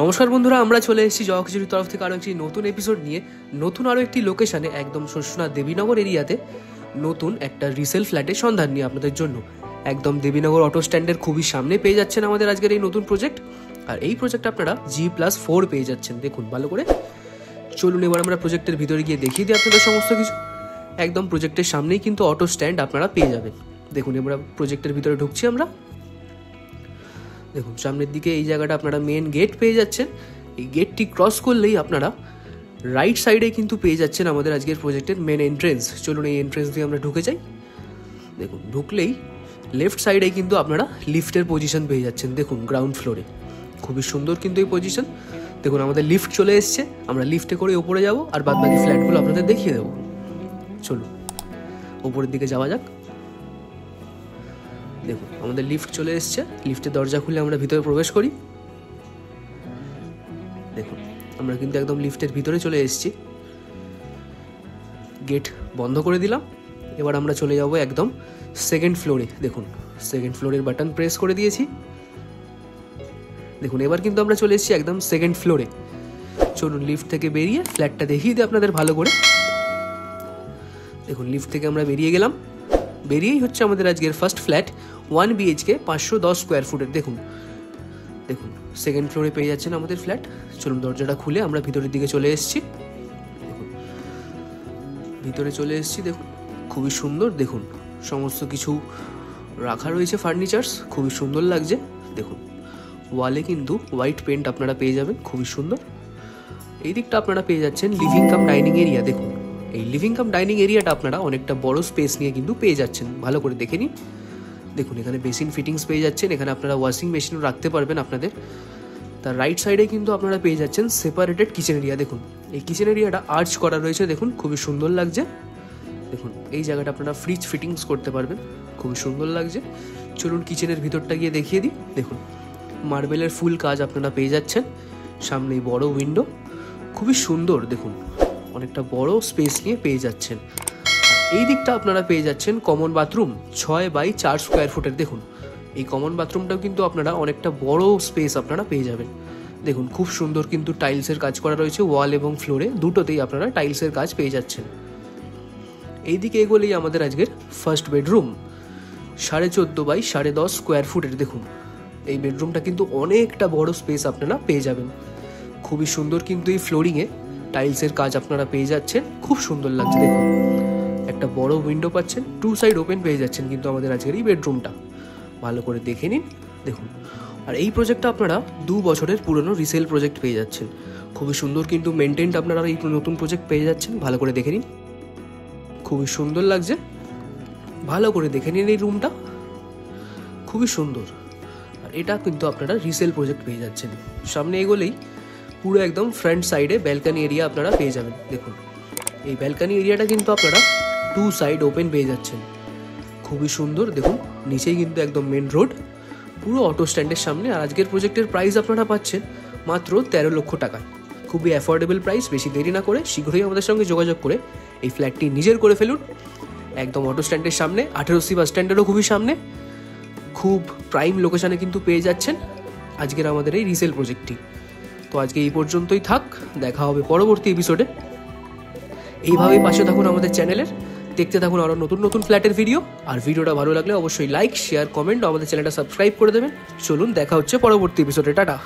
নমস্কার বন্ধুরা, আমরা চলে এসেছি জবা খিচুড়ির তরফ থেকে আরও একটি নতুন এপিসোড নিয়ে। নতুন আরও একটি লোকেশানে, একদম শস্যনাথ দেবীনগর এরিয়াতে নতুন একটা রিসেল ফ্ল্যাটের সন্ধান নিয়ে আপনাদের জন্য। একদম দেবীনগর অটো স্ট্যান্ডের খুবই সামনে পেয়ে যাচ্ছেন আমাদের আজকের এই নতুন প্রজেক্ট। আর এই প্রজেক্ট আপনারা G+4 পেয়ে যাচ্ছেন। দেখুন ভালো করে, চলুন এবার আমরা প্রজেক্টের ভিতরে গিয়ে দেখিয়ে দিই আপনাদের সমস্ত কিছু। একদম প্রজেক্টের সামনেই কিন্তু অটো স্ট্যান্ড আপনারা পেয়ে যাবেন। দেখুন এবার প্রজেক্টের ভিতরে ঢুকছি আমরা। দেখুন সামনের দিকে এই জায়গাটা আপনারা মেন গেট পেয়ে যাচ্ছেন। এই গেটটি ক্রস করলেই আপনারা রাইট সাইডে কিন্তু পেয়ে যাচ্ছেন আমাদের আজকের প্রজেক্টের মেন এন্ট্রেন্স। চলুন এই এন্ট্রেন্স দিয়ে আমরা ঢুকে যাই। দেখুন ঢুকলেই লেফট সাইডে কিন্তু আপনারা লিফটের পজিশন পেয়ে যাচ্ছেন। দেখুন গ্রাউন্ড ফ্লোরে খুবই সুন্দর কিন্তু এই পজিশন। দেখুন আমাদের লিফট চলে এসছে, আমরা লিফটে করে ওপরে যাব আর বাদ বাকি ফ্ল্যাটগুলো আপনাদের দেখিয়ে দেবো। চলুন ওপরের দিকে যাওয়া যাক। দেখুন আমাদের লিফট চলে এসছে, লিফটের দরজা খুলে আমরা ভিতরে প্রবেশ করি। দেখুন আমরা কিন্তু একদম লিফটের ভিতরে চলে এসেছি, গেট বন্ধ করে দিলাম। এবার আমরা চলে যাব একদম সেকেন্ড ফ্লোরে। দেখুন সেকেন্ড ফ্লোরের বাটন প্রেস করে দিয়েছি। দেখুন এবার কিন্তু আমরা চলে এসেছি একদম সেকেন্ড ফ্লোরে। চলুন লিফট থেকে বেরিয়ে ফ্ল্যাটটা দেখিয়ে দিই আপনাদের ভালো করে। দেখুন লিফট থেকে আমরা বেরিয়ে গেলাম, বেরিয়েই হচ্ছে আমাদের আজকের ফার্স্ট ফ্ল্যাট 1 BHK 510 স্কোয়ার ফুটের। দেখুন দেখুন সেকেন্ড ফ্লোরে পেয়ে যাচ্ছেন আমাদের ফ্ল্যাট। চলুন দরজাটা খুলে আমরা ভিতরের দিকে চলে এসেছি। দেখুন ভিতরে চলে এসেছি। দেখুন খুবই সুন্দর, দেখুন সমস্ত কিছু রাখা রয়েছে, ফার্নিচার্স খুবই সুন্দর লাগছে। দেখুন ওয়ালে কিন্তু হোয়াইট পেন্ট আপনারা পেয়ে যাবেন, খুবই সুন্দর। এই দিকটা আপনারা পেয়ে যাচ্ছেন লিভিং কাম ডাইনিং এরিয়া। দেখুন এই লিভিং কাম ডাইনিং এরিয়াটা আপনারা অনেকটা বড় স্পেস নিয়ে কিন্তু পেয়ে যাচ্ছেন, ভালো করে দেখে নিন। দেখুন এখানে বেসিন ফিটিংস পেয়ে যাচ্ছেন, এখানে আপনারা ওয়াশিং মেশিনও রাখতে পারবেন আপনাদের। তার রাইট সাইডে কিন্তু আপনারা পেয়ে যাচ্ছেন সেপারেটেড কিচেন এরিয়া। দেখুন এই কিচেন এরিয়াটা আর্চ করা রয়েছে, দেখুন খুবই সুন্দর লাগছে। দেখুন এই জায়গাটা আপনারা ফ্রিজ ফিটিংস করতে পারবেন, খুবই সুন্দর লাগছে। চলুন কিচেনের ভিতরটা গিয়ে দেখিয়ে দিই। দেখুন মার্বেলের ফুল কাজ আপনারা পেয়ে যাচ্ছেন, সামনেই বড় উইন্ডো, খুবই সুন্দর। দেখুন অনেকটা বড় স্পেস নিয়ে পেয়ে যাচ্ছেন। এই দিকটা আপনারা পেয়ে যাচ্ছেন কমন বাথরুম 6x4 স্কোয়ার ফুটের। দেখুন এই কমন বাথরুমটাও কিন্তু আপনারা অনেকটা বড় স্পেস আপনারা পেয়ে যাবেন। দেখুন খুব সুন্দর কিন্তু টাইলসের কাজ করা রয়েছে, ওয়াল এবং ফ্লোরে দুটোতেই আপনারা টাইলসের কাজ পেয়ে যাচ্ছেন। এই দিকে এগোলেই আমাদের আজকের ফার্স্ট বেডরুম 14.5x10 স্কোয়ার ফুটের। দেখুন এই বেডরুমটা কিন্তু অনেকটা বড় স্পেস আপনারা পেয়ে যাবেন। খুবই সুন্দর কিন্তু এই ফ্লোরিংয়ে টাইলসের কাজ আপনারা পেয়ে যাচ্ছেন, খুব সুন্দর লাগছে। দেখুন একটা বড় উইন্ডো পাচ্ছেন, 2 সাইড ওপেন পেয়ে যাচ্ছেন কিন্তু আমাদের আজকের এই বেডরুমটা, ভালো করে দেখে নিন। দেখুন আর এই প্রজেক্টটা আপনারা 2 বছরের পুরনো রিসেল প্রজেক্ট পেয়ে যাচ্ছেন, খুবই সুন্দর কিন্তু মেনটেন্ড আপনারা এই নতুন প্রজেক্ট পেয়ে যাচ্ছেন, ভালো করে দেখে নিন। খুবই সুন্দর লাগছে, ভালো করে দেখে নিন এই রুমটা, খুবই সুন্দর। আর এটা কিন্তু আপনারা রিসেল প্রজেক্ট পেয়ে যাচ্ছেন। সামনে এগোলেই পুরো একদম ফ্রন্ট সাইডে ব্যালকানি এরিয়া আপনারা পেয়ে যাবেন। দেখুন এই ব্যালকানি এরিয়াটা কিন্তু আপনারা 2 সাইড ওপেন পেয়ে যাচ্ছেন, খুবই সুন্দর। দেখুন নিচেই কিন্তু একদম মেন রোড, পুরো অটো স্ট্যান্ডের সামনে। আর আজকের প্রজেক্টের প্রাইস আপনারা পাচ্ছেন মাত্র 13 লক্ষ টাকায়, খুবই অ্যাফোর্ডেবল প্রাইস। বেশি দেরি না করে শীঘ্রই আমাদের সঙ্গে যোগাযোগ করে এই ফ্ল্যাটটি নিজের করে ফেলুন। একদম অটো স্ট্যান্ডের সামনে, 18C বাস স্ট্যান্ডেরও খুবই সামনে, খুব প্রাইম লোকেশানে কিন্তু পেয়ে যাচ্ছেন আজকের আমাদের এই রিসেল প্রজেক্টটি। তো আজকে এই পর্যন্তই থাক, দেখা হবে পরবর্তী এপিসোডে। এইভাবেই পাশে থাকুন আমাদের চ্যানেলের, দেখতে থাকুন আরও নতুন নতুন ফ্ল্যাটের ভিডিও। আর ভিডিওটা ভালো লাগলে অবশ্যই লাইক, শেয়ার, কমেন্ট, আমাদের চ্যানেলটা সাবস্ক্রাইব করে দেবেন। চলুন দেখা হচ্ছে পরবর্তী এপিসোডে। টাটা।